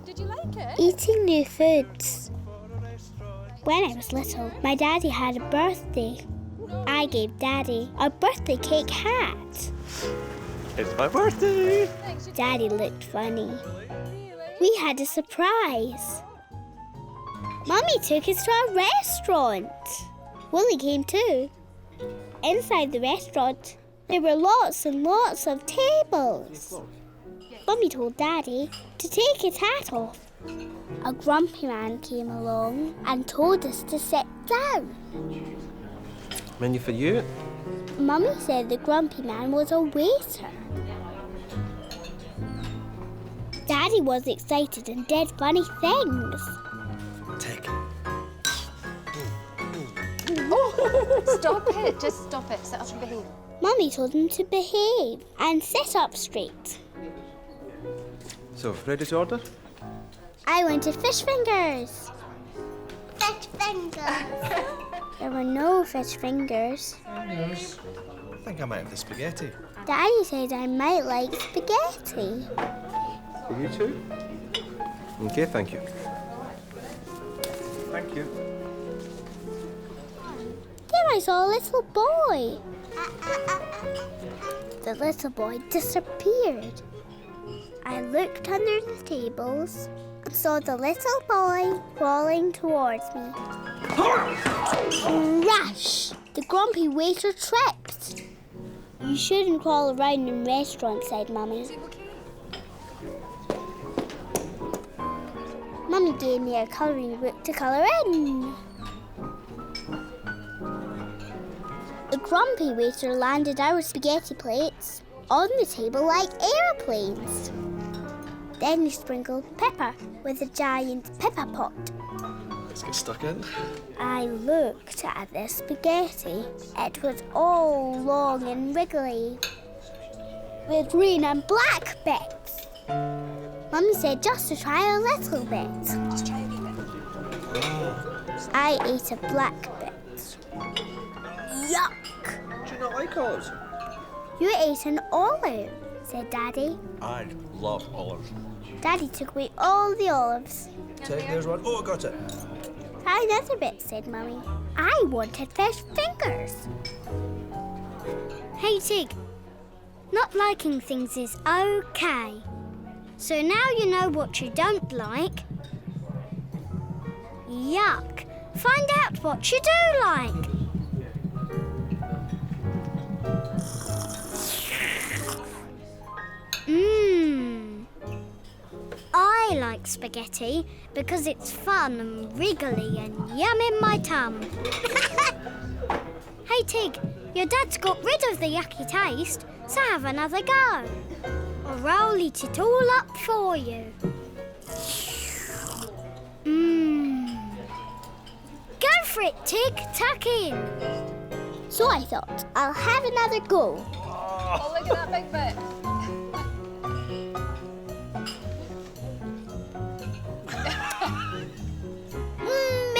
Did you like it? Eating new foods. When I was little, my daddy had a birthday. I gave Daddy a birthday cake hat. It's my birthday! Daddy looked funny. We had a surprise. Mummy took us to a restaurant. Wolly came too. Inside the restaurant, there were lots and lots of tables. Mummy told Daddy to take his hat off. A grumpy man came along and told us to sit down. Menu for you. Mummy said the grumpy man was a waiter. Daddy was excited and did funny things. Take it. Stop it. Just stop it. Sit up and behave. Mummy told him to behave and sit up straight. So, ready to order? I wanted fish fingers. Fish fingers. There were no fish fingers. I think I might have the spaghetti. Daddy said I might like spaghetti. For you too? Okay, thank you. Thank you. Then I saw a little boy. The little boy disappeared. I looked under the tables and saw the little boy crawling towards me. Crash! The grumpy waiter tripped. You shouldn't crawl around in restaurants, said Mummy. Mummy gave me a colouring book to colour in. The grumpy waiter landed our spaghetti plates on the table like aeroplanes. Then he sprinkled pepper with a giant pepper pot. Let's get stuck in. I looked at the spaghetti. It was all long and wriggly, with green and black bits. Mummy said just to try a little bit. Just try a wee bit. I ate a black bit. Yuck! Do you not like olives? You ate an olive, said Daddy. I love olives. Daddy took away all the olives. Take, there's one. Oh, I got it. Try another bit, said Mummy. I wanted fish fingers. Hey, Tig. Not liking things is okay. So now you know what you don't like. Yuck. Find out what you do like. I like spaghetti because it's fun and wriggly and yum in my tum. Hey, Tig, your dad's got rid of the yucky taste, so have another go. Or I'll eat it all up for you. Go for it, Tig. Tuck in. So I thought, I'll have another go. Oh, look at that big bit.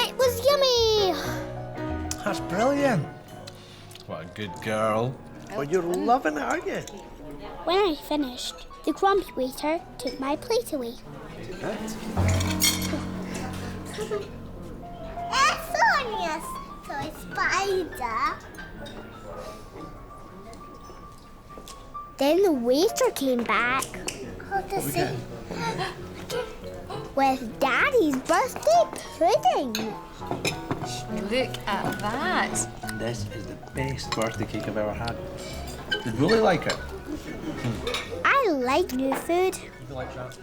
It was yummy. That's brilliant. What a good girl. Well, you're loving it, aren't you? When I finished, the grumpy waiter took my plate away. Sonia's toy spider. Then the waiter came back. With Daddy's birthday pudding. Look at that. This is the best birthday cake I've ever had. Did Wolly like it? I like new food. You like that?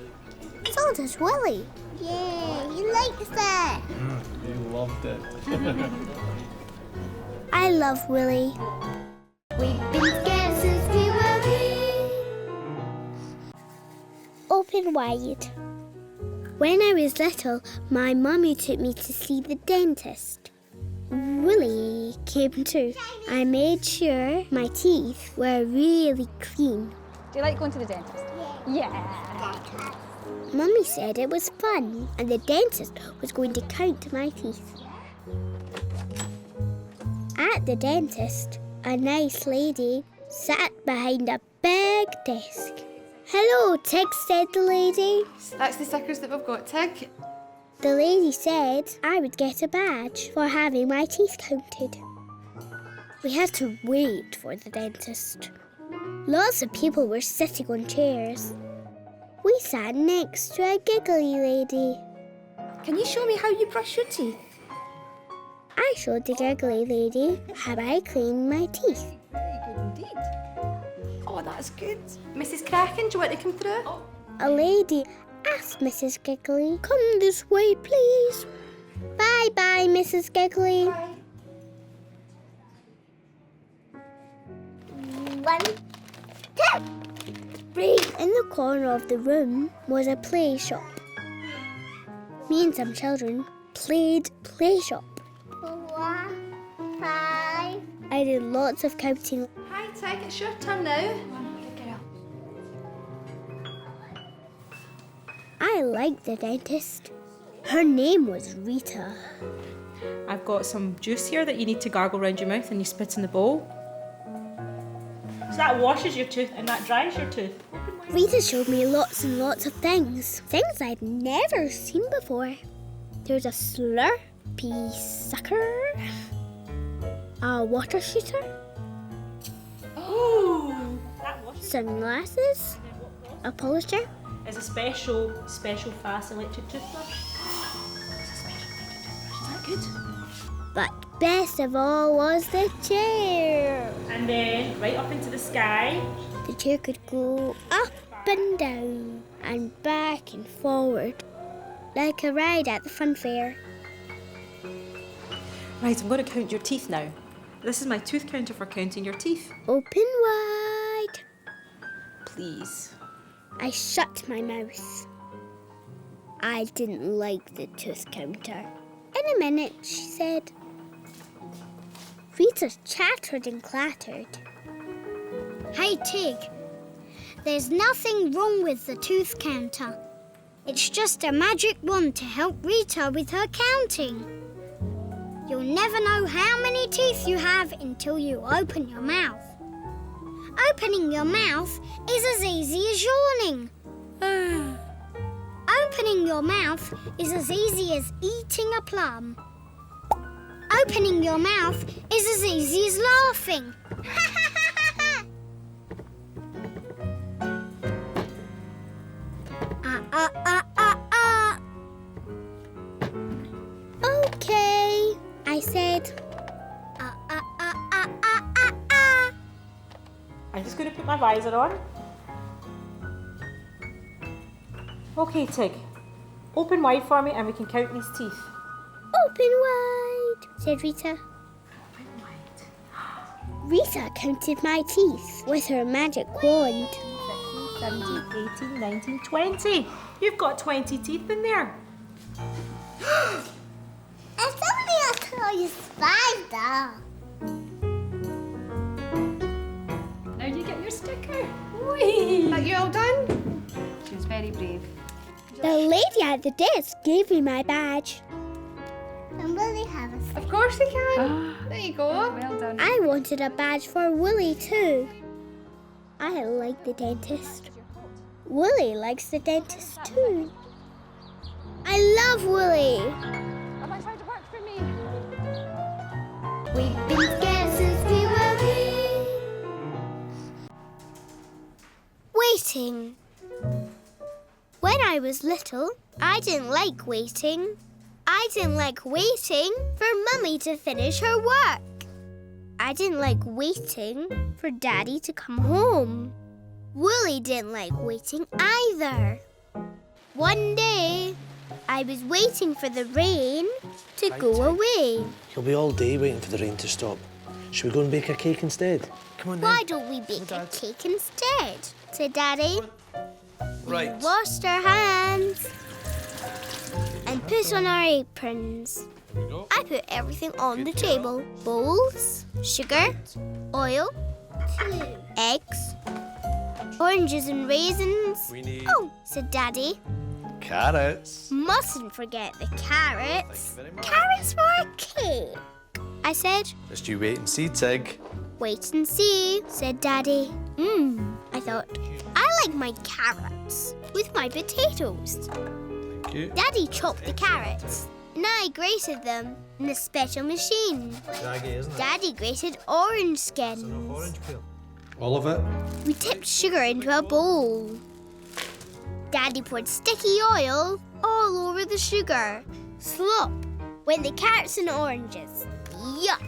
So does Wolly. Yeah, he likes it. You loved it. I love Wolly. We've been scared since we were wee. Open wide. When I was little, my mummy took me to see the dentist. Wolly came too. I made sure my teeth were really clean. Do you like going to the dentist? Yeah. Mummy said it was fun and the dentist was going to count my teeth. At the dentist, a nice lady sat behind a big desk. Hello, Tig, said the lady. That's the stickers that we've got, Tig. The lady said I would get a badge for having my teeth counted. We had to wait for the dentist. Lots of people were sitting on chairs. We sat next to a giggly lady. Can you show me how you brush your teeth? I showed the giggly lady how I clean my teeth. Very good indeed. Oh, that's good. Mrs. Kraken, do you want to come through? A lady asked Mrs. Giggly, "Come this way, please." Bye-bye, Mrs. Giggly. Bye. 1, 2, 3. In the corner of the room was a play shop. Me and some children played play shop. 4, 5. I did lots of counting. Hi, Tig, it's your turn now. Good girl. I liked the dentist. Her name was Rita. I've got some juice here that you need to gargle around your mouth and you spit in the bowl. So that washes your tooth and that dries your tooth. Rita showed me lots and lots of things. Things I'd never seen before. There's a Slurpee sucker, a water shooter, Ooh! That washes sunglasses, a polisher. is a special fast electric toothbrush. It's a special electric toothbrush. Is that good? But best of all was the chair. And then right up into the sky. The chair could go up and down and back and forward like a ride at the fun fair. Right, I'm going to count your teeth now. This is my tooth counter for counting your teeth. Open wide. Please. I shut my mouth. I didn't like the tooth counter. In a minute, she said. Rita chattered and clattered. Hey, Tig. There's nothing wrong with the tooth counter. It's just a magic wand to help Rita with her counting. You'll never know how many teeth you have until you open your mouth. Opening your mouth is as easy as yawning. Opening your mouth is as easy as eating a plum. Opening your mouth is as easy as laughing. Okay, I said. I'm just going to put my visor on. Okay, Tig. Open wide for me and we can count these teeth. Open wide, said Rita. Open wide. Rita counted my teeth with her magic wand. 15, 17, 18, 19, 20. You've got 20 teeth in there. It's only a toy spider. Now you get your sticker. Whee! Are you all done? She was very brave. The lady at the desk gave me my badge. And Wolly have a sticker. Of course you can. There you go. Well done. I wanted a badge for Wolly too. I like the dentist. Wolly likes the dentist too. I love Wolly. Am I trying to work for me? We've been scared since we were waiting. When I was little, I didn't like waiting. I didn't like waiting for Mummy to finish her work. I didn't like waiting for Daddy to come home. Wolly didn't like waiting either. One day, I was waiting for the rain to go away. You'll be all day waiting for the rain to stop. Should we go and bake a cake instead? Come on then. Why don't we bake a cake instead? Said Daddy. Right. We washed our hands and put on our aprons. I put everything on the table. Bowls, sugar, oil, eggs, oranges and raisins. We need Oh, said Daddy. carrots. Mustn't forget the carrots. Thank you very much. Carrots for a cake. I said. Just you wait and see, Tig. Wait and see, said Daddy. I thought, I like my carrots with my potatoes. Thank you. Daddy chopped the carrots and I grated them in the special machine. Draggy, isn't it? Daddy grated orange skins. It's enough orange peel. All of it? We tipped sugar into a bowl. Daddy poured sticky oil all over the sugar. Slop went the carrots and oranges. Yuck!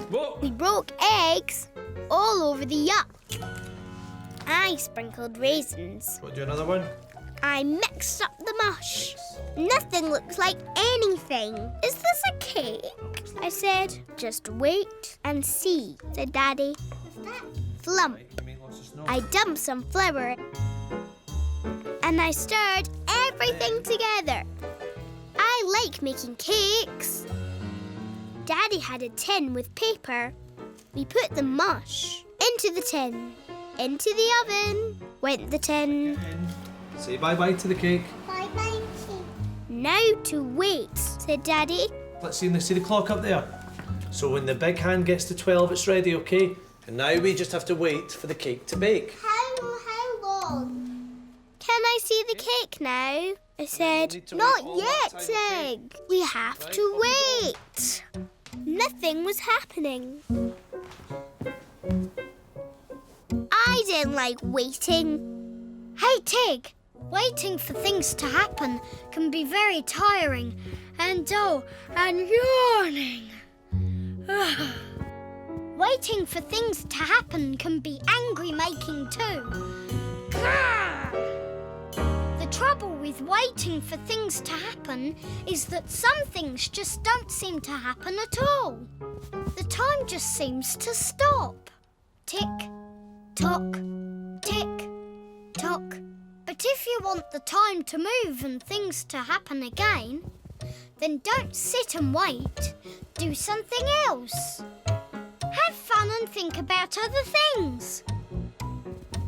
Whoa! We broke eggs all over the yuck. I sprinkled raisins. Want to do another one? I mixed up the mush. Nothing looks like anything. Is this a cake? I said. Just wait and see, said Daddy. Flump. You make lots of snow. I dumped some flour and I stirred everything together. I like making cakes. Daddy had a tin with paper. We put the mush into the tin. Into the oven went the tin. Say bye-bye to the cake. Bye-bye. Now to wait, said Daddy. Let's see the clock up there. So when the big hand gets to 12, it's ready, okay? And now we just have to wait for the cake to bake. How long? Can I see the cake now? I said. need to wait Not all that yet, time, okay? Tig. We have to wait. Nothing was happening. I didn't like waiting. Hey, Tig. Waiting for things to happen can be very tiring and dull and yawning. Waiting for things to happen can be angry-making too. Grrr! The trouble with waiting for things to happen is that some things just don't seem to happen at all. The time just seems to stop. Tick, tock, tick, tock. But if you want the time to move and things to happen again, then don't sit and wait. Do something else. Have fun and think about other things.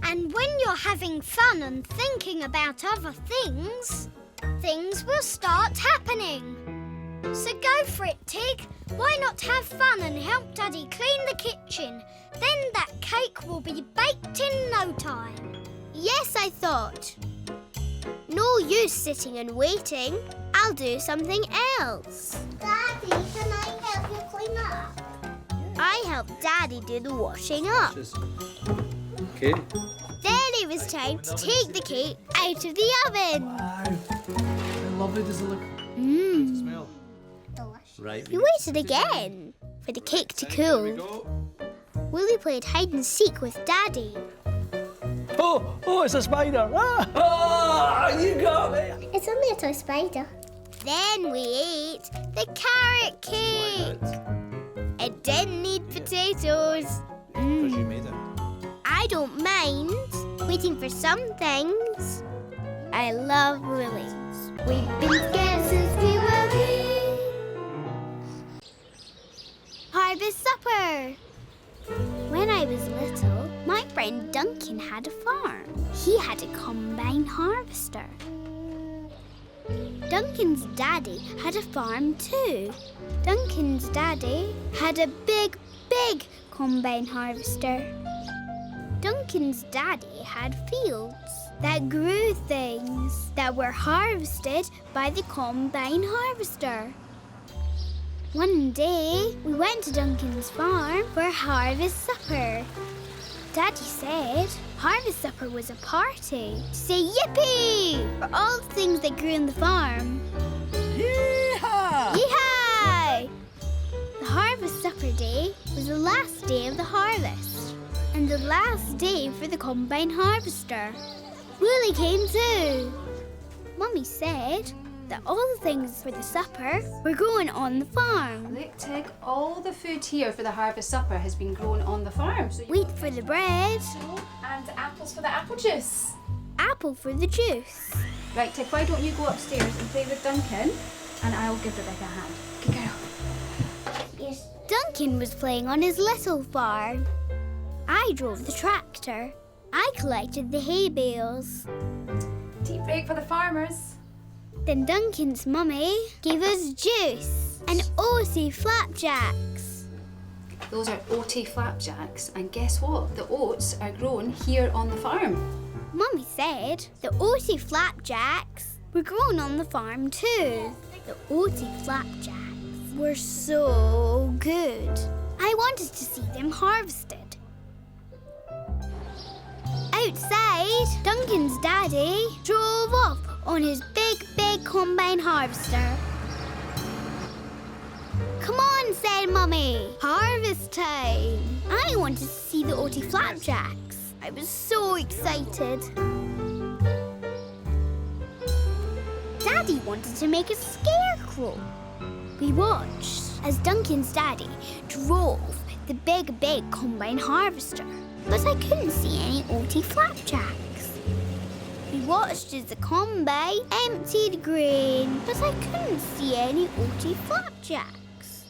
And when you're having fun and thinking about other things, things will start happening. So go for it, Tig. Why not have fun and help Daddy clean the kitchen? Then that cake will be baked in no time. Yes, I thought. No use sitting and waiting. I'll do something else. Daddy, can I help you clean up? I helped Daddy do the washing up. Okay. Then it was time to take the cake out of the oven. Wow. How lovely does it look? Mmm. Smell. Delicious. Right. We waited again for the cake to cool. Wolly played hide and seek with Daddy. Oh, it's a spider. Oh, you got me. It's only a toy spider. Then we ate the carrot cake. It didn't need potatoes. Because you made it. I don't mind waiting for some things. I love Wolly. We've been scared since we were wee. Harvest supper. When I was little, my friend Duncan had a farm. He had a combine harvester. Duncan's daddy had a farm too. Duncan's daddy had a big combine harvester. Duncan's daddy had fields that grew things that were harvested by the combine harvester. One day, we went to Duncan's farm for harvest supper. Daddy said harvest supper was a party to say yippee for all the things that grew in the farm. Yeehaw! Yee-haw! The harvest supper day was the last day of the harvest and the last day for the combine harvester. Wolly came too. Mummy said that all the things for the supper were growing on the farm. Look, Tig, all the food here for the harvest supper has been grown on the farm. So Wheat for the bread, and apples for the apple juice. apple for the juice. Right, Tig, why don't you go upstairs and play with Duncan and I'll give Rebecca a hand. Good girl. Yes. Duncan was playing on his little farm. I drove the tractor. I collected the hay bales. Tea break for the farmers. Then Duncan's mummy gave us juice and OC flapjacks. Those are oaty flapjacks, and guess what? The oats are grown here on the farm. Mummy said the oaty flapjacks were grown on the farm too. The oaty flapjacks were so good. I wanted to see them harvested. Outside, Duncan's daddy drove off on his big combine harvester. Come on, said Mummy. Harvest time. I wanted to see the oaty flapjacks. I was so excited. Daddy wanted to make a scarecrow. We watched as Duncan's daddy drove the big combine harvester, but I couldn't see any oaty flapjacks. We watched as the combine emptied grain, but I couldn't see any oaty flapjacks.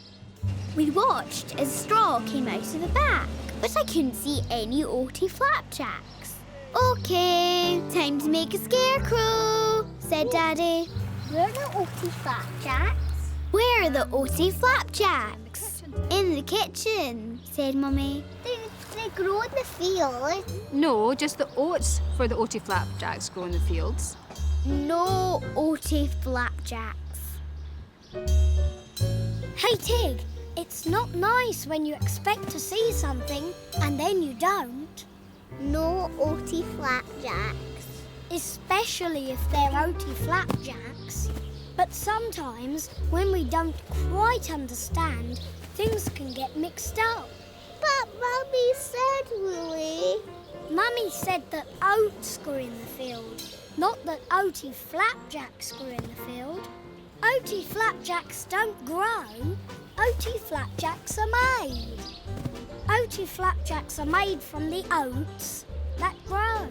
We watched as straw came out of the back, but I couldn't see any oaty flapjacks. Okay, time to make a scarecrow, said Daddy. Where are the oaty flapjacks? Where are the oaty flapjacks? In the kitchen, said Mummy. They grow in the field. No, just the oats for the oaty flapjacks grow in the fields. No oaty flapjacks. Hey, Tig, it's not nice when you expect to see something and then you don't. No oaty flapjacks. Especially if they're oaty flapjacks. But sometimes, when we don't quite understand, things can get mixed up. But Mummy said, Wolly. Mummy said that oats grew in the field, not that oaty flapjacks grew in the field. Oaty flapjacks don't grow. Oaty flapjacks are made. Oaty flapjacks are made from the oats that grow.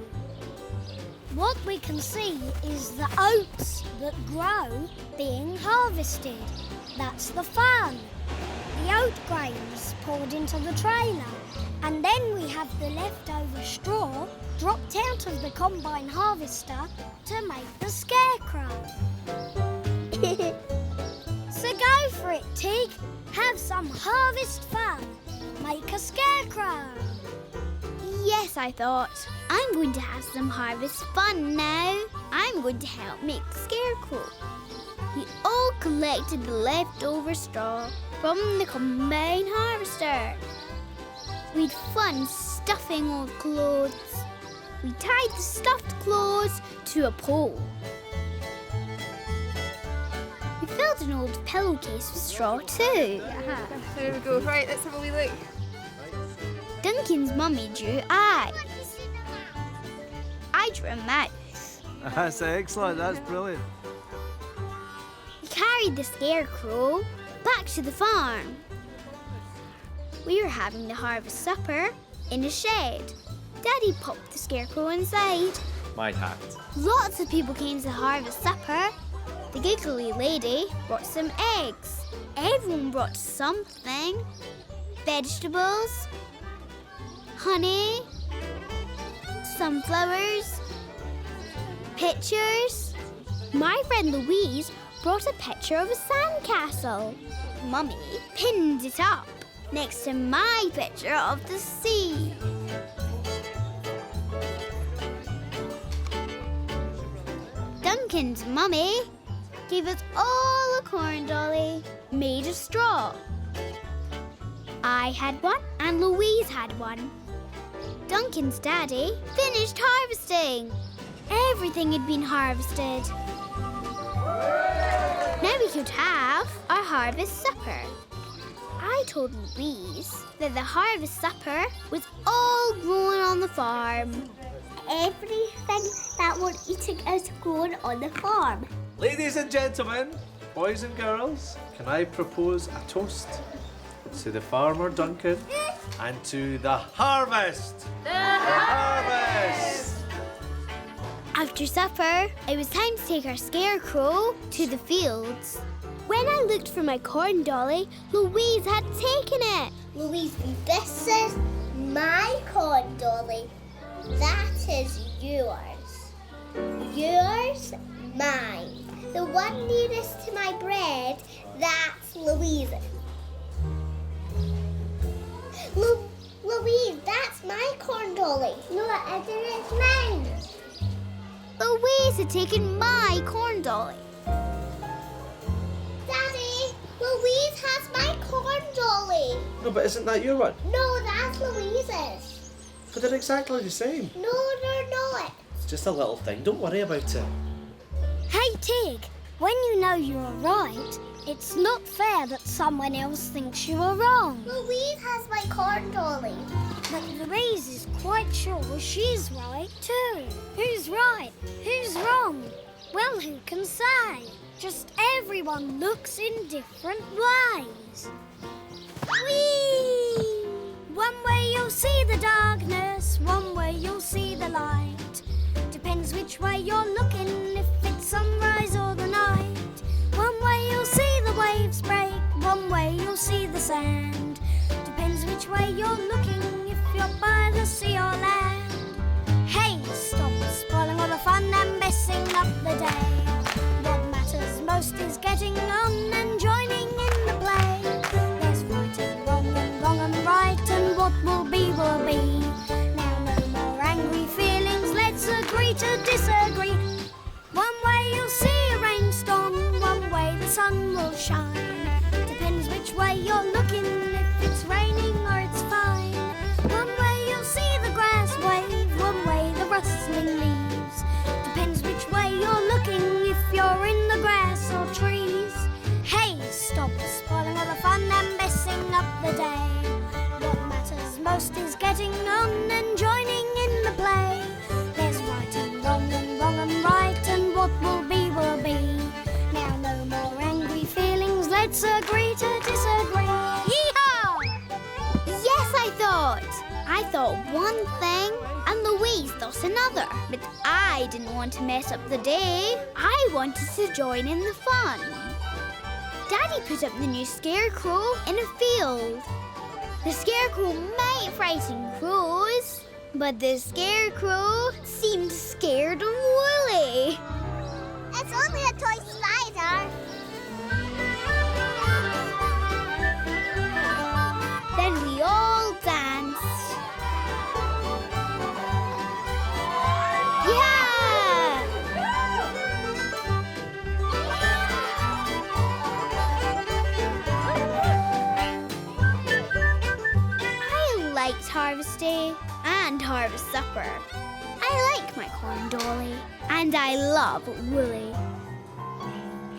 What we can see is the oats that grow being harvested. That's the fun. The oat grain is poured into the trailer, and then we have the leftover straw dropped out of the combine harvester to make the scarecrow. So go for it, Tig. Have some harvest fun. Make a scarecrow. Yes, I thought. I'm going to have some harvest fun now. I'm going to help make the scarecrow. We all collected the leftover straw from the combine harvester. We'd fun stuffing old clothes. We tied the stuffed clothes to a pole. We filled an old pillowcase with straw too. There we go. Right, let's have a wee look. Duncan's mummy drew eyes. I drew a mouth. That's excellent. That's brilliant. We carried the scarecrow back to the farm. We were having the harvest supper in a shed. Daddy popped the scarecrow inside. My hat. Lots of people came to the harvest supper. The giggly lady brought some eggs. Everyone brought something. Vegetables, honey, sunflowers, pictures. My friend Louise brought a picture of a sandcastle. Mummy pinned it up next to my picture of the sea. Duncan's mummy gave us all a corn dolly made of straw. I had one and Louise had one. Duncan's daddy finished harvesting. Everything had been harvested. Now we could have our harvest supper. I told Louise that the harvest supper was all grown on the farm. Everything that we're eating is grown on the farm. Ladies and gentlemen, boys and girls, can I propose a toast to the farmer Duncan and to the harvest? The harvest! After supper, it was time to take our scarecrow to the fields. When I looked for my corn dolly, Louise had taken it. Louise, this is my corn dolly. That is yours. Yours, mine. The one nearest to my bread, that's Louise's. Louise, that's my corn dolly. No, it's mine. Louise had taken my corn dolly. Daddy, Louise has my corn dolly. No, but isn't that your one? No, that's Louise's. But they're exactly the same. No, they're not. It's just a little thing. Don't worry about it. Hey, Tig, when you know you are right, it's not fair that someone else thinks you are wrong. Louise has my corn dolly. But Louise is quite sure she's right too. Who's right? Who's wrong? Well, who can say? Just everyone looks in different ways. Whee! One way you'll see the darkness, one way you'll see the light. Depends which way you're looking, if it's sunrise or the night. One way you'll see the waves break, one way you'll see the sand. Depends which way you're looking, if you're by the sea or land. Hey, stop spoiling all the fun and messing up the day. What matters most is getting on and joining in the play. There's right and wrong and right, and what will be will be. Now no more angry feelings, let's agree to disagree. One way you'll see a rainstorm, one way the sun will shine. Depends which way you're looking, if it's raining or it's fine. One way you'll see the grass wave, one way the rustling leaves. Depends which way you're looking, if you're in the grass or trees. Hey, stop spoiling all the fun and messing up the day. What matters most is getting on and joining in the play. There's right and wrong and right, and what will be will be. Now no more angry feelings, let's agree to disagree. Yee-haw! Yes, I thought one thing and Louise thought another. But I didn't want to mess up the day. I wanted to join in the fun. Daddy put up the new Scarecrow in a field. The Scarecrow might frighten crows, but the Scarecrow seemed scared of Wolly. It's only a toy spider. Then we all danced. Yeah! I liked Harvest Day and Harvest Supper. I like my corn dolly, and I love Wolly.